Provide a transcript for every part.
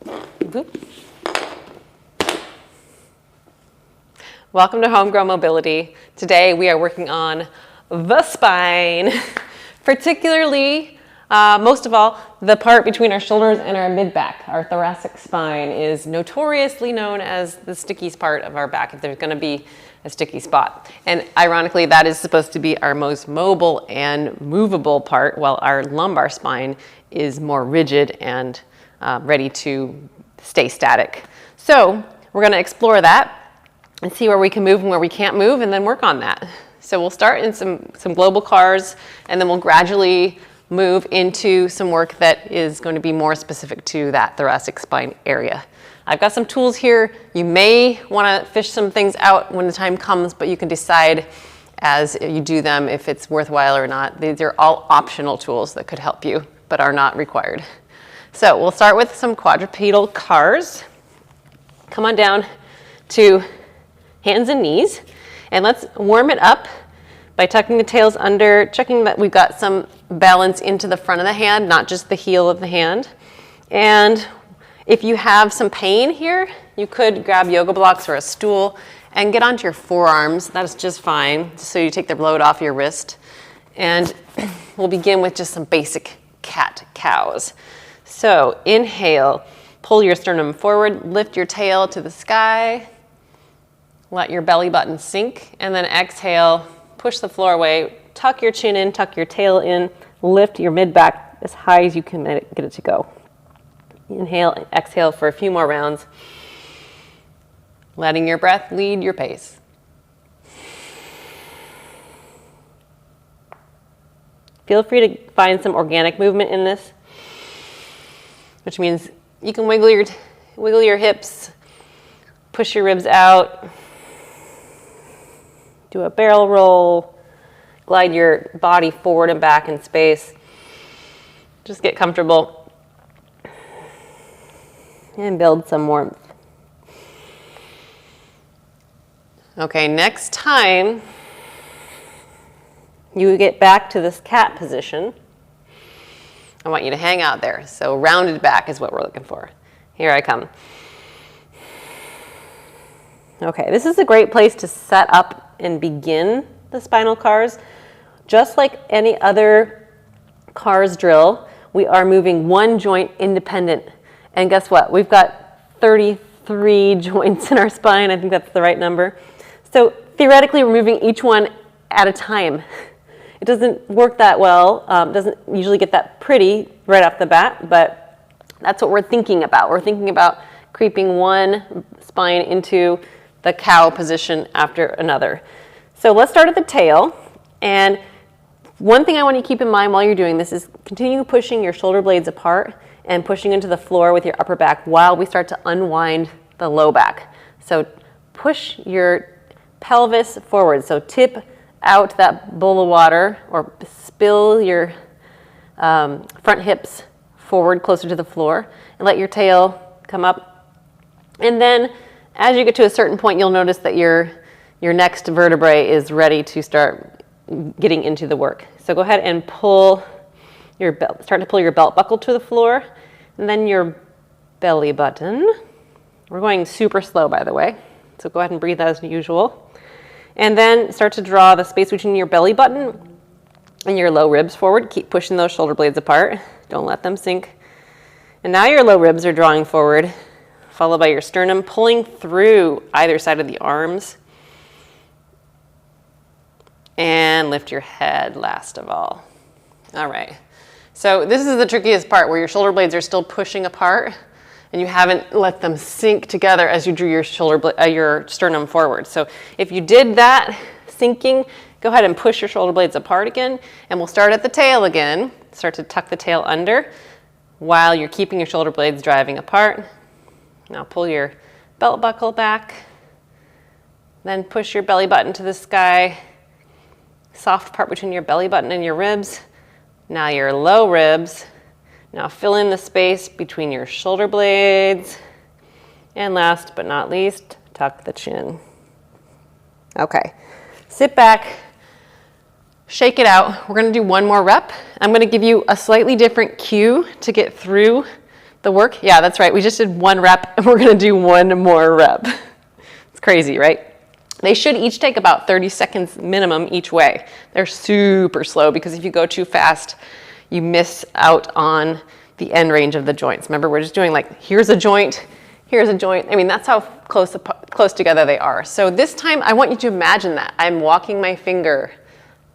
Boop. Welcome to Homegrown Mobility. Today we are working on the spine, particularly, most of all, the part between our shoulders and our mid-back. Our thoracic spine is notoriously known as the stickiest part of our back if there's going to be a sticky spot. And ironically, that is supposed to be our most mobile and movable part, while our lumbar spine is more rigid and ready to stay static. So we're going to explore that and see where we can move and where we can't move, and then work on that. So we'll start in some global cars, and then we'll gradually move into some work that is going to be more specific to that thoracic spine area. I've got some tools here. You may want to fish some things out when the time comes, but you can decide as you do them if it's worthwhile or not. These are all optional tools that could help you, but are not required. So we'll start with some quadrupedal cars. Come on down to hands and knees, and let's warm it up by tucking the tails under, checking that we've got some balance into the front of the hand, not just the heel of the hand. And if you have some pain here, you could grab yoga blocks or a stool and get onto your forearms. That's just fine, so you take the load off your wrist. And we'll begin with just some basic cat-cows. So inhale, pull your sternum forward, lift your tail to the sky, let your belly button sink, and then exhale, push the floor away, tuck your chin in, tuck your tail in, lift your mid-back as high as you can get it to go. Inhale, exhale for a few more rounds, letting your breath lead your pace. Feel free to find some organic movement in this, which means you can wiggle your hips, push your ribs out, do a barrel roll, glide your body forward and back in space. Just get comfortable and build some warmth. Okay, next time you get back to this cat position, I want you to hang out there. So rounded back is what we're looking for. Here I come. Okay, this is a great place to set up and begin the spinal cars. Just like any other cars drill, we are moving one joint independent. And guess what? We've got 33 joints in our spine. I think that's the right number. So theoretically, we're moving each one at a time. It doesn't work that well. Doesn't usually get that pretty right off the bat, but that's what we're thinking about. We're thinking about creeping one spine into the cow position after another. So let's start at the tail. And one thing I want you to keep in mind while you're doing this is continue pushing your shoulder blades apart and pushing into the floor with your upper back while we start to unwind the low back. So push your pelvis forward. So tip out that bowl of water or spill your front hips forward closer to the floor and let your tail come up. And then as you get to a certain point, you'll notice that your next vertebrae is ready to start getting into the work. So go ahead and pull your belt, start to pull your belt buckle to the floor, and then your belly button. We're going super slow, by the way, so go ahead and breathe as usual. And then start to draw the space between your belly button and your low ribs forward. Keep pushing those shoulder blades apart. Don't let them sink. And now your low ribs are drawing forward, followed by your sternum pulling through either side of the arms. And lift your head last of all. All right. So this is the trickiest part where your shoulder blades are still pushing apart and you haven't let them sink together as you drew your your sternum forward. So if you did that sinking, go ahead and push your shoulder blades apart again, and we'll start at the tail again. Start to tuck the tail under while you're keeping your shoulder blades driving apart. Now pull your belt buckle back, then push your belly button to the sky. Soft part between your belly button and your ribs. Now your low ribs. Now fill in the space between your shoulder blades. And last but not least, tuck the chin. Okay, sit back, shake it out. We're gonna do one more rep. I'm gonna give you a slightly different cue to get through The work? Yeah, that's right. We just did 1 rep and we're gonna do 1 more rep. It's crazy, right? They should each take about 30 seconds minimum each way. They're super slow because if you go too fast, you miss out on the end range of the joints. Remember, we're just doing like, here's a joint, here's a joint. I mean, that's how close together they are. So this time, I want you to imagine that. I'm walking my fingers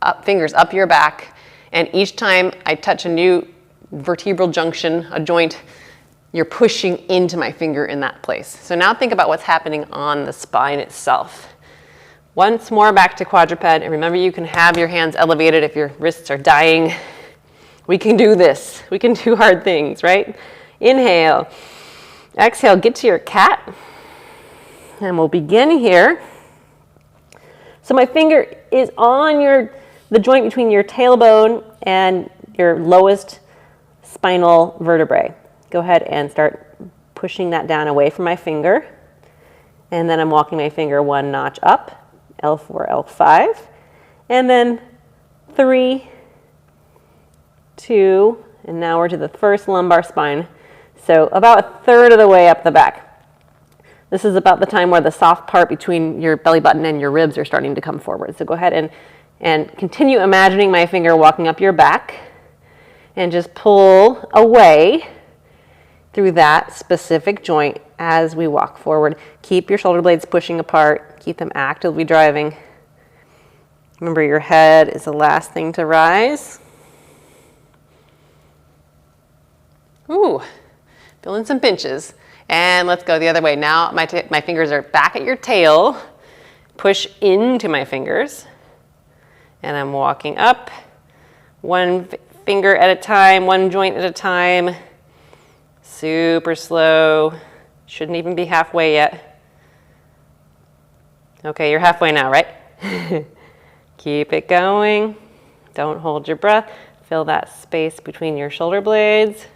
up your back, and each time I touch a new vertebral junction, a joint, you're pushing into my finger in that place. So now think about what's happening on the spine itself. Once more back to quadruped, and remember you can have your hands elevated if your wrists are dying. We can do this. We can do hard things, right? Inhale. Exhale, get to your cat. And we'll begin here. So my finger is on the joint between your tailbone and your lowest spinal vertebrae. Go ahead and start pushing that down away from my finger. And then I'm walking my finger 1 notch up, L4, L5. And then 3, 2, and now we're to the first lumbar spine. So about 1/3 of the way up the back. This is about the time where the soft part between your belly button and your ribs are starting to come forward. So go ahead and continue imagining my finger walking up your back and just pull away through that specific joint as we walk forward. Keep your shoulder blades pushing apart. Keep them actively driving. Remember, your head is the last thing to rise. Ooh, feeling some pinches. And let's go the other way. Now my fingers are back at your tail. Push into my fingers. And I'm walking up, 1 finger at a time, 1 joint at a time. Super slow. Shouldn't even be halfway yet. Okay, you're halfway now, right? Keep it going. Don't hold your breath. Fill that space between your shoulder blades.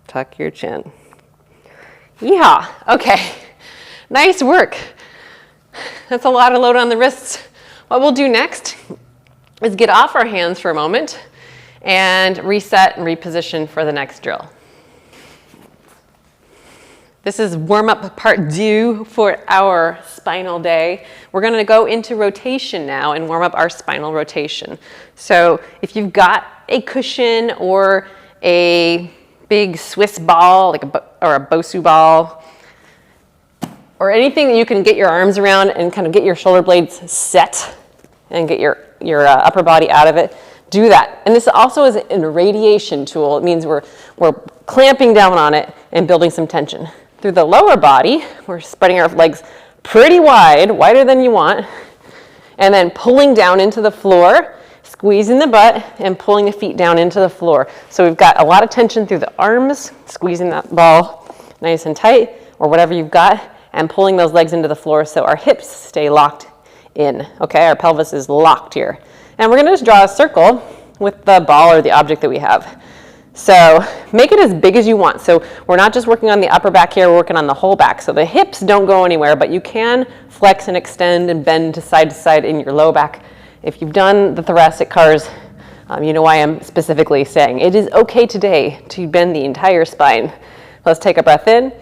Tuck your chin. Yeehaw. Okay, nice work. That's a lot of load on the wrists. What we'll do next is get off our hands for a moment and reset and reposition for the next drill. This is warm-up part 2 for our spinal day. We're gonna go into rotation now and warm up our spinal rotation. So if you've got a cushion or a big Swiss ball, or a Bosu ball, or anything that you can get your arms around and kind of get your shoulder blades set and get your upper body out of it, do that. And this also is an irradiation tool. It means we're clamping down on it and building some tension. Through the lower body, we're spreading our legs pretty wide, wider than you want, and then pulling down into the floor, squeezing the butt and pulling the feet down into the floor. So we've got a lot of tension through the arms, squeezing that ball nice and tight, or whatever you've got, and pulling those legs into the floor so our hips stay locked in, okay? Our pelvis is locked here. And we're gonna just draw a circle with the ball or the object that we have. So make it as big as you want. So we're not just working on the upper back here, we're working on the whole back. So the hips don't go anywhere, but you can flex and extend and bend to side in your low back. If you've done the thoracic cars, you know why I'm specifically saying it is okay today to bend the entire spine. Let's take a breath in,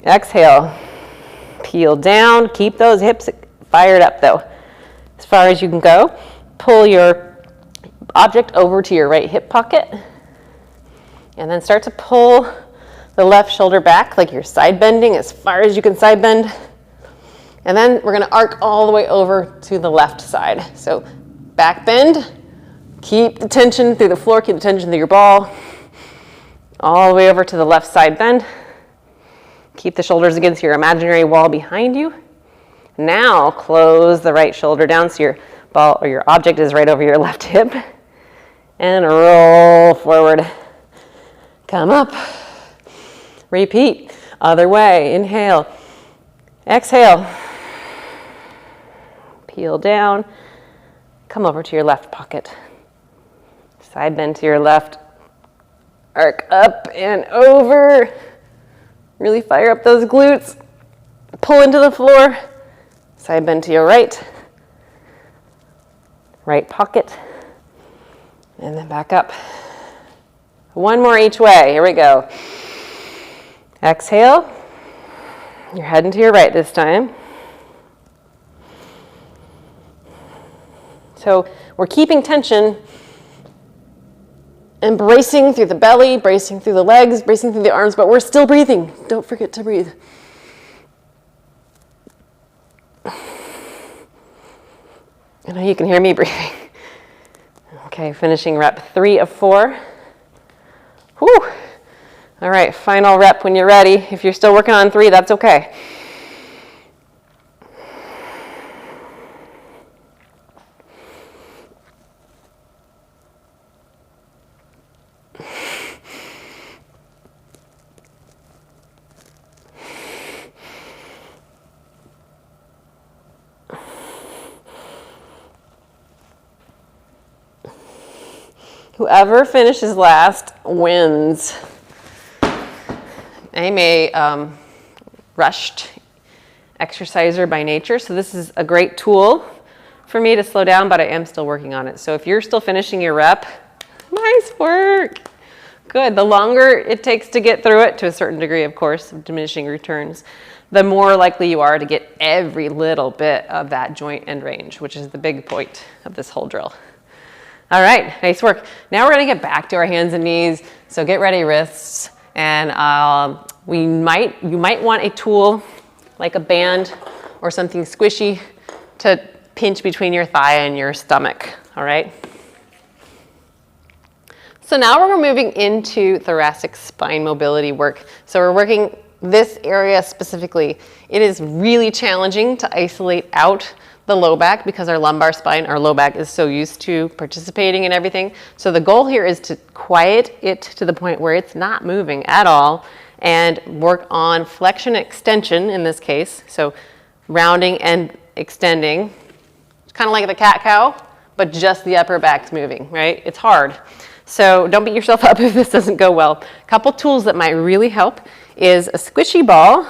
exhale, peel down, keep those hips fired up though, as far as you can go. Pull your object over to your right hip pocket, and then start to pull the left shoulder back like you're side bending as far as you can side bend. And then we're gonna arc all the way over to the left side. So back bend, keep the tension through the floor, keep the tension through your ball, all the way over to the left side bend. Keep the shoulders against your imaginary wall behind you. Now close the right shoulder down so your ball or your object is right over your left hip. And roll forward. Come up. Repeat. Other way. Inhale. Exhale. Peel down. Come over to your left pocket. Side bend to your left. Arc up and over. Really fire up those glutes. Pull into the floor. Side bend to your right. Right pocket. And then back up. One more each way. Here we go. Exhale. You're heading to your right this time. So we're keeping tension and bracing through the belly, bracing through the legs, bracing through the arms, but we're still breathing. Don't forget to breathe. I know you can hear me breathing. Okay, finishing rep 3 of 4. Whew. All right, final rep when you're ready. If you're still working on 3, that's okay. Whoever finishes last wins. I'm a rushed exerciser by nature, so this is a great tool for me to slow down, but I am still working on it. So if you're still finishing your rep, nice work. Good. The longer it takes to get through it, to a certain degree, of course, of diminishing returns, the more likely you are to get every little bit of that joint end range, which is the big point of this whole drill. All right, nice work. Now we're gonna get back to our hands and knees. So get ready, wrists. And you might want a tool like a band or something squishy to pinch between your thigh and your stomach, all right? So now we're moving into thoracic spine mobility work. So we're working this area specifically. It is really challenging to isolate out the low back because our lumbar spine, our low back is so used to participating in everything. So the goal here is to quiet it to the point where it's not moving at all and work on flexion extension in this case. So rounding and extending. It's kind of like the cat-cow, but just the upper back's moving, right? It's hard. So don't beat yourself up if this doesn't go well. A couple tools that might really help is a squishy ball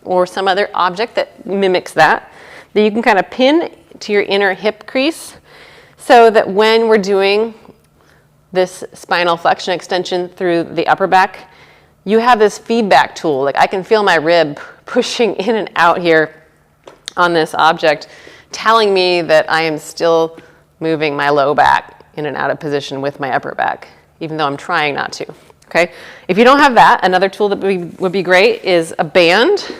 or some other object that mimics that you can kind of pin to your inner hip crease so that when we're doing this spinal flexion extension through the upper back, you have this feedback tool. Like I can feel my rib pushing in and out here on this object, telling me that I am still moving my low back in and out of position with my upper back, even though I'm trying not to, okay? If you don't have that, another tool that would be great is a band.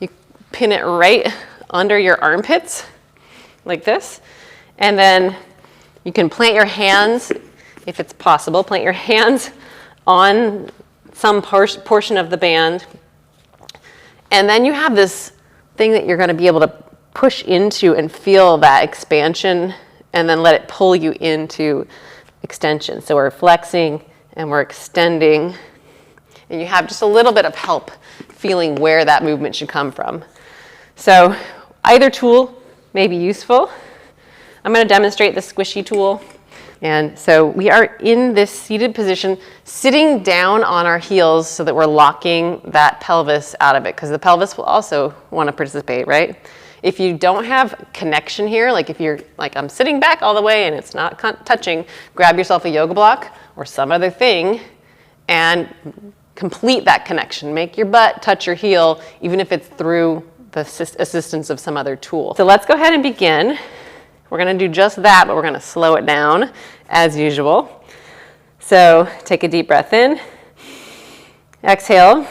You pin it right under your armpits, like this. And then you can plant your hands, if it's possible, plant your hands on some portion of the band. And then you have this thing that you're gonna be able to push into and feel that expansion and then let it pull you into extension. So we're flexing and we're extending, and you have just a little bit of help feeling where that movement should come from. So either tool may be useful. I'm going to demonstrate the squishy tool. And so we are in this seated position, sitting down on our heels so that we're locking that pelvis out of it, because the pelvis will also want to participate, right? If you don't have connection here, like if you're like I'm sitting back all the way and it's not touching, grab yourself a yoga block or some other thing and complete that connection. Make your butt touch your heel, even if it's through the assistance of some other tool. So let's go ahead and begin. We're going to do just that, but we're going to slow it down as usual. So take a deep breath in. Exhale.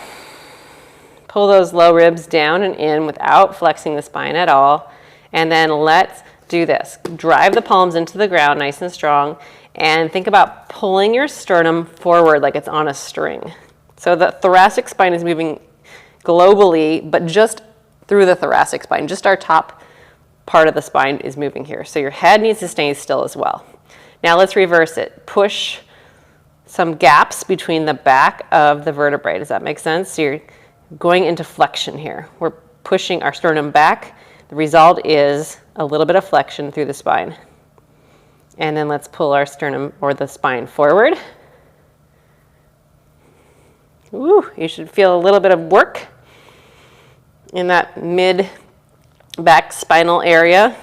Pull those low ribs down and in without flexing the spine at all. And then let's do this. Drive the palms into the ground nice and strong. And think about pulling your sternum forward like it's on a string. So the thoracic spine is moving globally, but just through the thoracic spine. Just our top part of the spine is moving here. So your head needs to stay still as well. Now let's reverse it. Push some gaps between the back of the vertebrae. Does that make sense? So you're going into flexion here. We're pushing our sternum back. The result is a little bit of flexion through the spine. And then let's pull our sternum or the spine forward. Ooh, you should feel a little bit of work in that mid-back spinal area.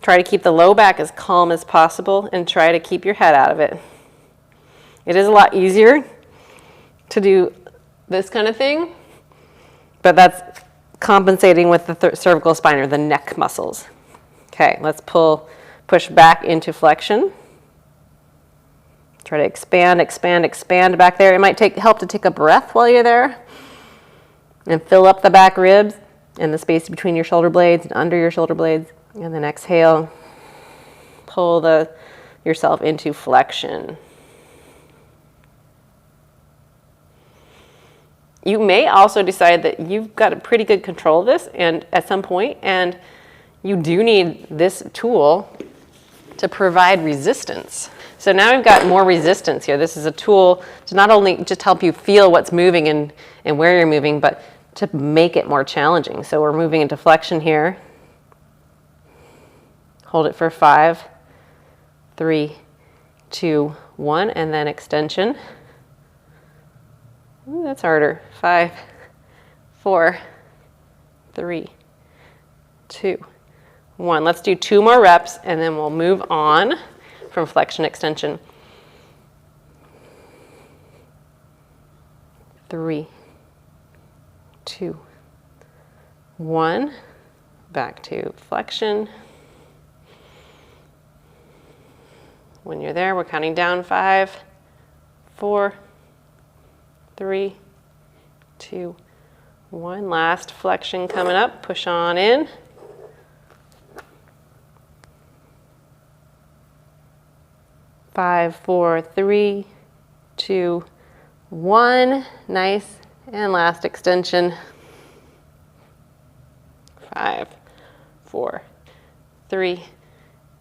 Try to keep the low back as calm as possible and try to keep your head out of it. It is a lot easier to do this kind of thing, but that's compensating with the cervical spine or the neck muscles. Okay, let's push back into flexion. Try to expand, expand, expand back there. It might help to take a breath while you're there and fill up the back ribs and the space between your shoulder blades and under your shoulder blades. And then exhale, pull yourself into flexion. You may also decide that you've got a pretty good control of this and at some point, and you do need this tool to provide resistance. So now we've got more resistance here. This is a tool to not only just help you feel what's moving and where you're moving, but to make it more challenging. So we're moving into flexion here. Hold it for 5, 3, 2, 1, and then extension. Ooh, that's harder. 5, 4, 3, 2, 1. Let's do 2 more reps and then we'll move on from flexion extension. 3, 2, 1. Back to flexion. When you're there, we're counting down 5, 4, 3, 2, 1. Last flexion coming up. Push on in. Five, 4, 3, 2, 1. Nice. And last extension. 5, 4, 3,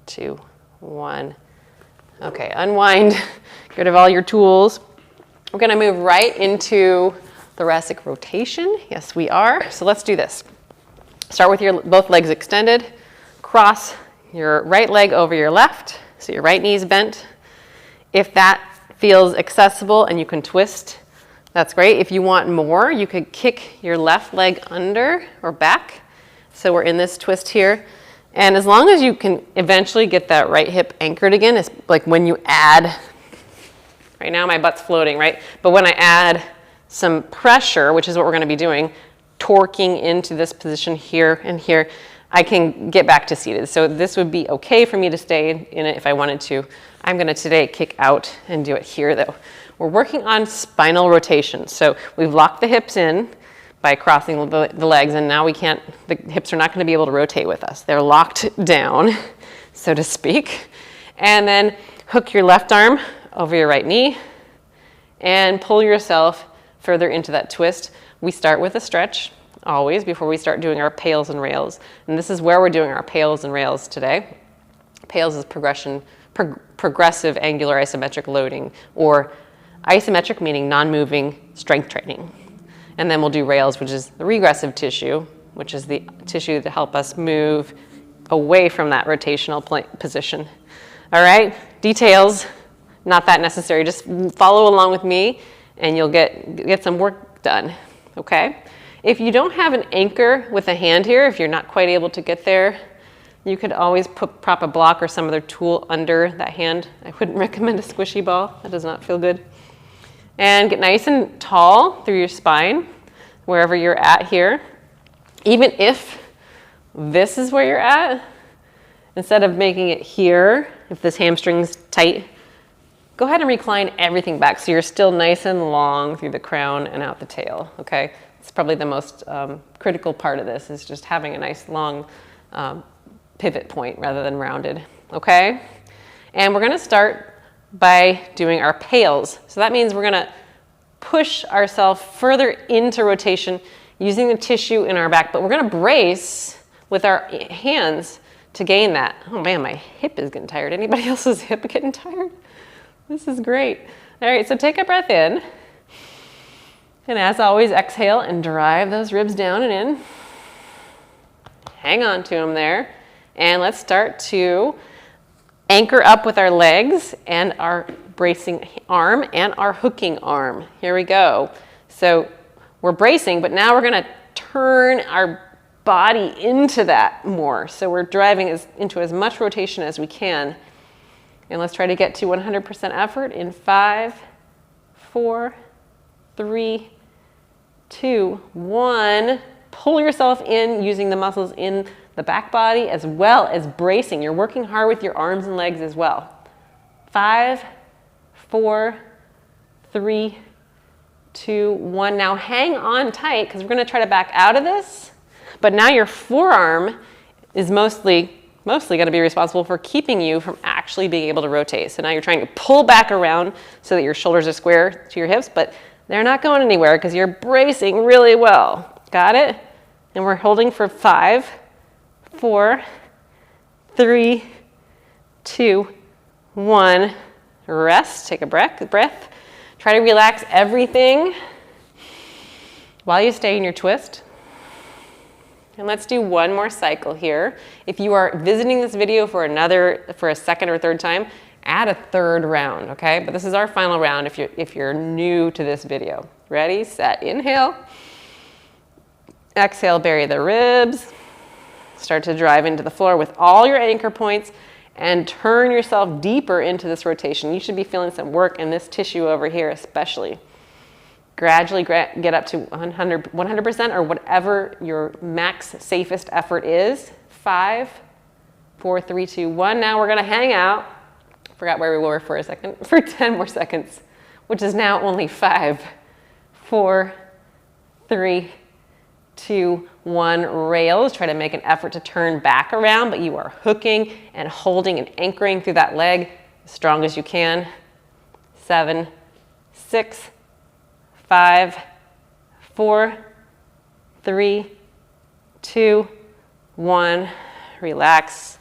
2, 1. Okay, unwind. Get rid of all your tools. We're going to move right into thoracic rotation. Yes, we are. So let's do this. Start with your both legs extended. Cross your right leg over your left. So your right knee is bent. If that feels accessible and you can twist, that's great. If you want more, you could kick your left leg under or back. So we're in this twist here. And as long as you can eventually get that right hip anchored again, it's like when you add, right now my butt's floating, right? But when I add some pressure, which is what we're going to be doing, torquing into this position here and here, I can get back to seated. So this would be okay for me to stay in it if I wanted to. I'm going to today kick out and do it here though. We're working on spinal rotation. So we've locked the hips in by crossing the legs, and now the hips are not going to be able to rotate with us. They're locked down, so to speak. And then hook your left arm over your right knee and pull yourself further into that twist. We start with a stretch always before we start doing our pails and rails. And this is where we're doing our pails and rails today. Pails is progressive angular isometric loading, or isometric meaning non-moving strength training. And then we'll do rails, which is the regressive tissue, which is the tissue to help us move away from that rotational position. All right, details, not that necessary. Just follow along with me and you'll get some work done, okay? If you don't have an anchor with a hand here, if you're not quite able to get there, you could always prop a block or some other tool under that hand. I wouldn't recommend a squishy ball. That does not feel good. And get nice and tall through your spine, wherever you're at here. Even if this is where you're at, instead of making it here, if this hamstring's tight, go ahead and recline everything back so you're still nice and long through the crown and out the tail, okay? It's probably the most critical part of this, is just having a nice long pivot point rather than rounded, okay? And we're gonna start by doing our pails. So that means we're gonna push ourselves further into rotation using the tissue in our back, but we're gonna brace with our hands to gain that. Oh man, my hip is getting tired. Anybody else's hip getting tired? This is great. All right, so take a breath in. And as always, exhale and drive those ribs down and in. Hang on to them there. And let's start to anchor up with our legs and our bracing arm and our hooking arm. Here we go. So we're bracing, but now we're gonna turn our body into that more. So we're driving into as much rotation as we can. And let's try to get to 100% effort in 5, 4, 3, 2, 1. Pull yourself in using the muscles in the back body as well as bracing. You're working hard with your arms and legs as well. 5, 4, 3, 2, 1. Now hang on tight because we're going to try to back out of this. But now your forearm is mostly going to be responsible for keeping you from actually being able to rotate. So now you're trying to pull back around so that your shoulders are square to your hips, but they're not going anywhere because you're bracing really well. Got it? And we're holding for 5, 4, 3, 2, 1. Rest, take a breath. Try to relax everything while you stay in your twist. And let's do one more cycle here. If you are visiting this video for a second or third time, add a third round, okay? But this is our final round if you're new to this video. Ready, set, inhale. Exhale, bury the ribs. Start to drive into the floor with all your anchor points and turn yourself deeper into this rotation. You should be feeling some work in this tissue over here especially. Gradually get up to 100% or whatever your max safest effort is. 5, 4, 3, 2, 1. Now we're gonna hang out. Forgot where we were for a second. For 10 more seconds, which is now only 5, 4, 3, 2, 1. Rails. Try to make an effort to turn back around, but you are hooking and holding and anchoring through that leg as strong as you can. 7, 6, 5, 4, 3, 2, 1. Relax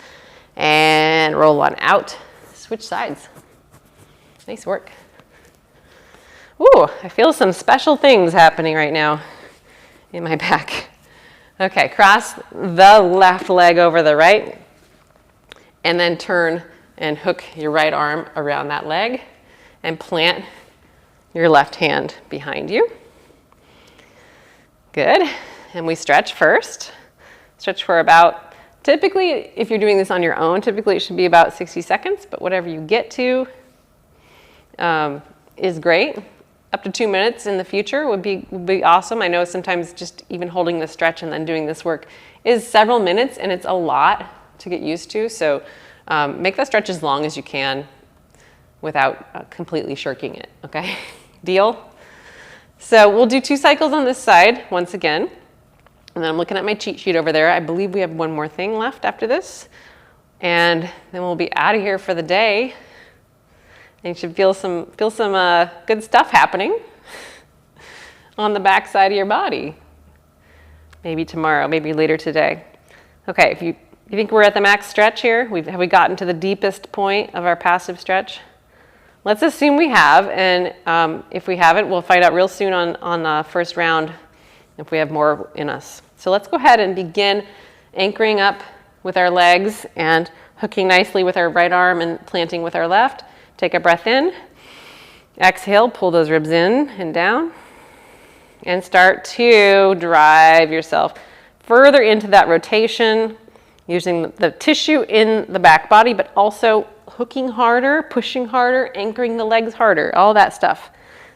and roll on out. Switch sides. Nice work. Ooh, I feel some special things happening right now in my back. Okay, cross the left leg over the right and then turn and hook your right arm around that leg and plant your left hand behind you. Good. And we stretch first. Stretch for about, typically, if you're doing this on your own, typically it should be about 60 seconds, but whatever you get to is great. Up to 2 minutes in the future would be awesome. I know sometimes just even holding the stretch and then doing this work is several minutes, and it's a lot to get used to. So make that stretch as long as you can without completely shirking it, okay? Deal? So we'll do 2 cycles on this side once again. And then I'm looking at my cheat sheet over there. I believe we have one more thing left after this. And then we'll be out of here for the day. And you should feel some good stuff happening on the back side of your body. Maybe tomorrow, maybe later today. Okay, if you think we're at the max stretch here, have we gotten to the deepest point of our passive stretch? Let's assume we have, and if we haven't, we'll find out real soon on the first round if we have more in us. So let's go ahead and begin anchoring up with our legs and hooking nicely with our right arm and planting with our left. Take a breath in. Exhale, pull those ribs in and down. And start to drive yourself further into that rotation using the tissue in the back body, but also hooking harder, pushing harder, anchoring the legs harder, all that stuff.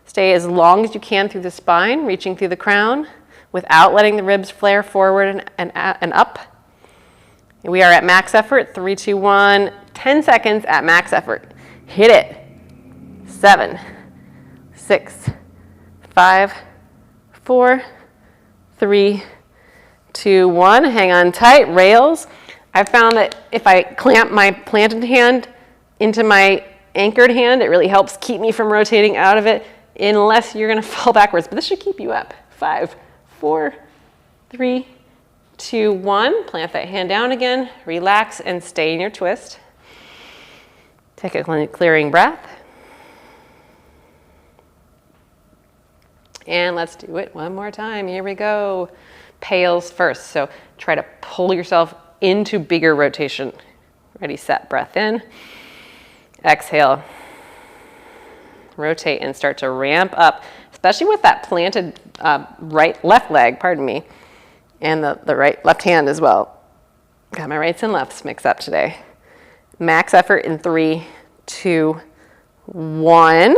Stay as long as you can through the spine, reaching through the crown without letting the ribs flare forward and up. We are at max effort, 3, 2, 1, 10 seconds at max effort. Hit it. 7, 6, 5, 4, 3, 2, 1. Hang on tight, rails. I found that if I clamp my planted hand into my anchored hand, it really helps keep me from rotating out of it unless you're gonna fall backwards. But this should keep you up. 5, 4, 3, 2, 1. Plant that hand down again. Relax and stay in your twist. Take a clearing breath. And let's do it one more time. Here we go. Pails first. So try to pull yourself into bigger rotation. Ready, set, breath in. Exhale. Rotate and start to ramp up, especially with that planted left leg, pardon me, and the left hand as well. Got my rights and lefts mixed up today. Max effort in 3, 2, 1.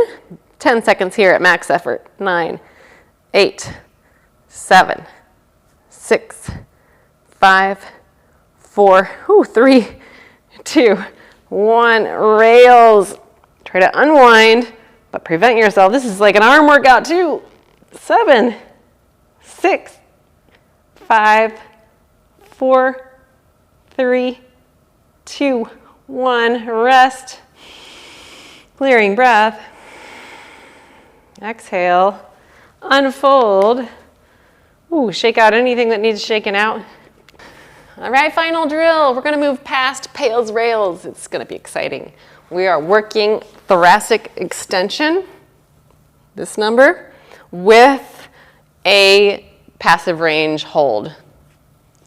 10 seconds here at max effort. 9, 8, 7, 6, 5, 4, 3, 2, 1. Rails. Try to unwind, but prevent yourself. This is like an arm workout too. 7, 6, 5, 4, 3, 2, 1. Rest. Clearing breath. Exhale. Unfold. Ooh, shake out anything that needs shaken out. All right, final drill. We're gonna move past Pales rails. It's gonna be exciting. We are working thoracic extension, this number, with a passive range hold.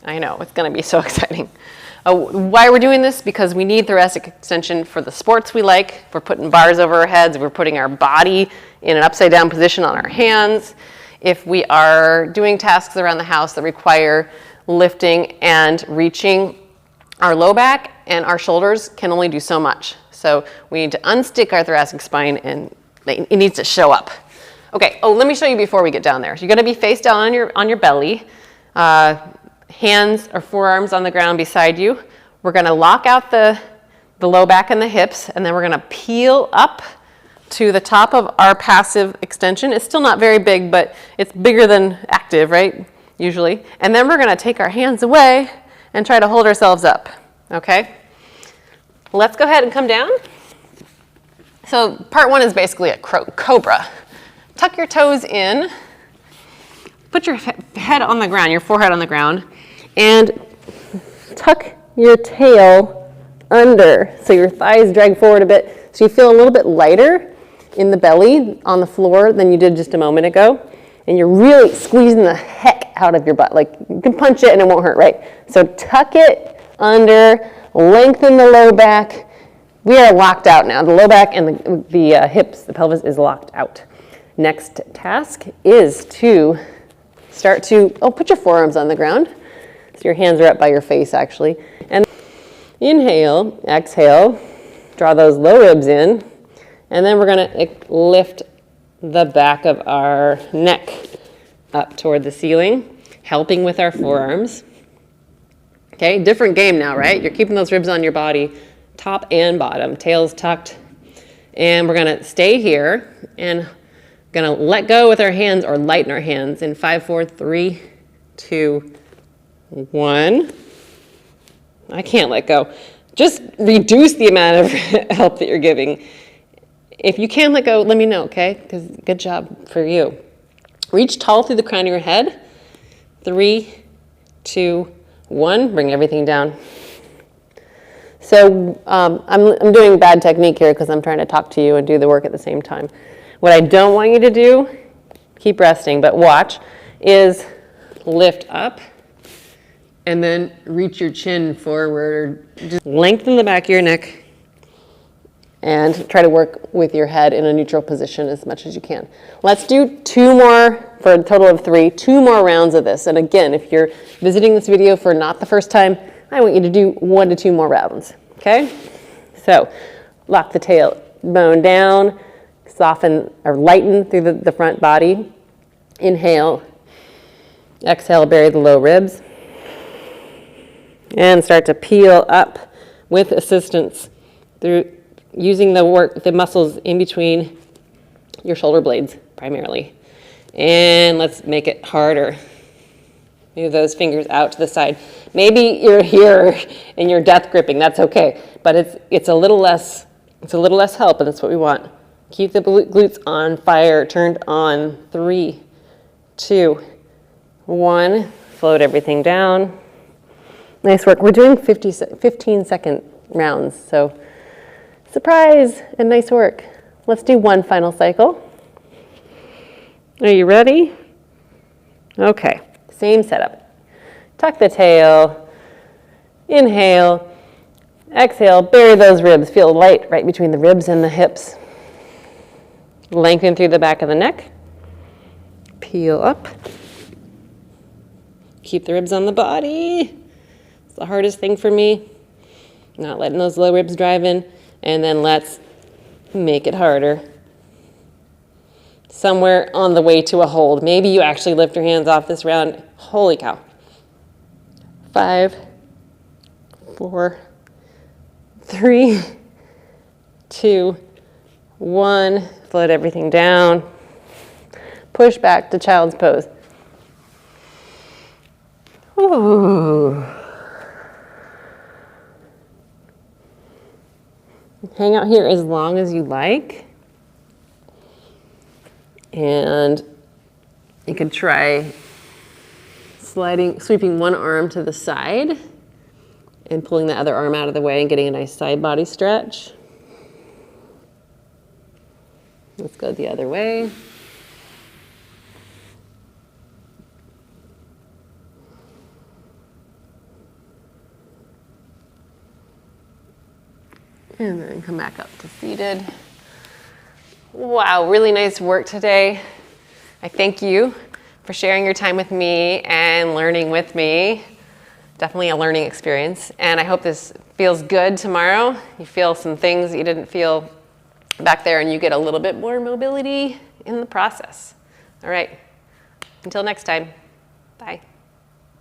I know, it's gonna be so exciting. Why we're doing this? Because we need thoracic extension for the sports we like. We're putting bars over our heads. We're putting our body in an upside down position on our hands. If we are doing tasks around the house that require lifting and reaching, our low back and our shoulders can only do so much. So we need to unstick our thoracic spine and it needs to show up. Okay, let me show you before we get down there. So you're gonna be face down on your belly, hands or forearms on the ground beside you. We're gonna lock out the low back and the hips, and then we're gonna peel up to the top of our passive extension. It's still not very big, but it's bigger than active, right? Usually. And then we're gonna take our hands away and try to hold ourselves up, okay? Let's go ahead and come down. So part one is basically a cobra. Tuck your toes in, put your head on the ground, your forehead on the ground, and tuck your tail under. So your thighs drag forward a bit, so you feel a little bit lighter in the belly on the floor than you did just a moment ago. And you're really squeezing the heck out of your butt. Like, you can punch it and it won't hurt, right? So tuck it under, lengthen the low back. We are locked out now. The low back and the hips, the pelvis is locked out. Next task is to start to, put your forearms on the ground. So your hands are up by your face, actually. And inhale, exhale, draw those low ribs in. And then we're gonna lift the back of our neck up toward the ceiling, helping with our forearms. Okay, different game now, right? You're keeping those ribs on your body, top and bottom, tails tucked. And we're gonna stay here and gonna let go with our hands or lighten our hands in 5, 4, 3, 2, 1. I can't let go. Just reduce the amount of help that you're giving. If you can let go, let me know, okay? Because good job for you. Reach tall through the crown of your head. 3, 2, 1. Bring everything down. So I'm doing bad technique here because I'm trying to talk to you and do the work at the same time. What I don't want you to do, keep resting, but watch, is lift up and then reach your chin forward. Just lengthen the back of your neck and try to work with your head in a neutral position as much as you can. Let's do 2 more, for a total of 3, 2 more rounds of this. And again, if you're visiting this video for not the first time, I want you to do 1 to 2 more rounds, okay? So lock the tailbone down, soften or lighten through the front body. Inhale, exhale, bury the low ribs. And start to peel up with assistance through using the muscles in between your shoulder blades primarily. And let's make it harder. Move those fingers out to the side. Maybe you're here and you're death gripping, that's okay. But it's a little less help, and that's what we want. Keep the glutes on fire, turned on. 3, 2, 1. Float everything down. Nice work. We're doing 15-second rounds, so surprise and nice work. Let's do 1 final cycle. Are you ready? Okay, same setup. Tuck the tail, inhale, exhale, bury those ribs. Feel light right between the ribs and the hips. Lengthen through the back of the neck. Peel up. Keep the ribs on the body. It's the hardest thing for me. Not letting those low ribs drive in. And then let's make it harder. somewhere on the way to a hold. Maybe you actually lift your hands off this round. Holy cow. 5, 4, 3, 2, 1. Float everything down. Push back to child's pose. Ooh. Hang out here as long as you like. And you could try sweeping one arm to the side and pulling the other arm out of the way and getting a nice side body stretch. Let's go the other way. And then come back up to seated. Wow, really nice work today. I thank you for sharing your time with me and learning with me. Definitely a learning experience. And I hope this feels good tomorrow. You feel some things that you didn't feel back there and you get a little bit more mobility in the process. All right, until next time, bye.